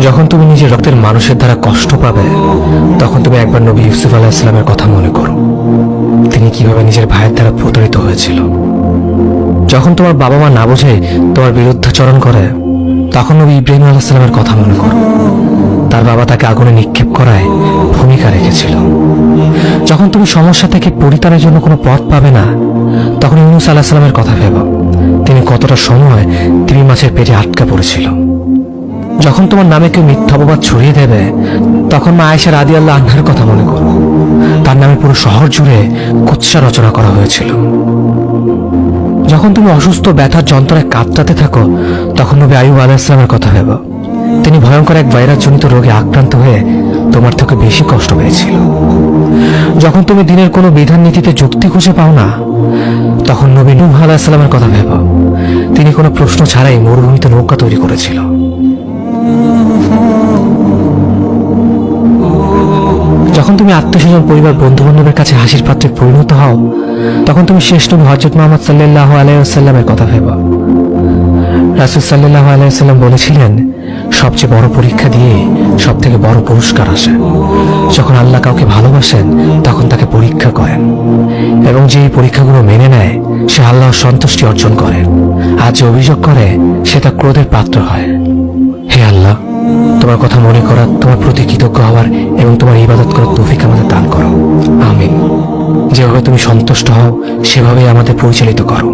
যখন তুমি নিজের রক্তের মানুষের দ্বারা কষ্ট পাবে, তখন তুমি একবার নবী ইউসুফ আলাইহিস সালামের কথা মনে করো। তিনি কিভাবে নিজের ভাইয়ের দ্বারা প্রতারিত হয়েছিল। যখন তোমার বাবা মা না বুঝে তোমার বিরুদ্ধাচরণ করে, তখন নবী ইব্রাহিম আলাইহিস সালামের কথা মনে করো। তার বাবা তাকে আগুনে নিক্ষেপ করায় ভূমিকা রেখেছিল। যখন তুমি সমস্যা থেকে পরিত্রাণের জন্য কোনো পথ পাবে না, তখন ইউনূস আলাইহিস সালামের কথা ভেবো। তিনি কতটা সময় তিমি মাছের পেটে আটকা পড়েছিল। যখন তোমার নামে কেউ মিথ্যা অপবাদ ছড়িয়ে দেবে, তখন মা আয়েশা রাদিয়াল্লাহু আনহার কথা মনে করো। তার নামে পুরো শহর জুড়ে কুৎসা রচনা করা হয়েছিল। যখন তুমি অসুস্থ ব্যথার যন্ত্রণায় কাঁপতে থাকো, তখন নবী আইয়ুব আলাইহিস সালামের কথা ভেবো। তিনি ভয়ঙ্কর এক ভাইরাসজনিত রোগে আক্রান্ত হয়ে তোমার থেকে বেশি কষ্ট পেয়েছিল। যখন তুমি দিনের কোনো বিধান নীতিতে যুক্তি খুঁজে পাও না, তখন নবী নূহ আলাইহিস সালামের কথা ভেবো। তিনি কোনো প্রশ্ন ছাড়াই মরুভূমিতে নৌকা তৈরি করেছিল। যখন তুমি আত্মীয়স্বজন, পরিবার, বন্ধু বান্ধবের কাছে হাসির পাত্রে পরিণত হও, তখন তুমি শেষ নবী হযরত মুহাম্মদ সাল্লাল্লাহু আলাইহি ওয়াসাল্লামের কথা ভেবো। রাসূল সাল্লাল্লাহু আলাইহি ওয়াসাল্লাম বলেছিলেন, সবচেয়ে বড় পরীক্ষা দিয়ে সব থেকে বড় পুরস্কার আসে। যখন আল্লাহ কাউকে ভালোবাসেন, তখন তাকে পরীক্ষা করেন, এবং যে এই পরীক্ষাগুলো মেনে নেয়, সে আল্লাহর সন্তুষ্টি অর্জন করে। আর যে অভিযোগ করে, সে তার ক্রোধের পাত্র হয়। হে আল্লাহ, তোমার কথা মনে করার, তোমার প্রতি কৃতজ্ঞ হওয়ার এবং তোমার ইবাদত করার তৌফিক আমাদের দান করো। আমিন। যেভাবে তুমি সন্তুষ্ট হও, সেভাবেই আমাদের পরিচালিত করো।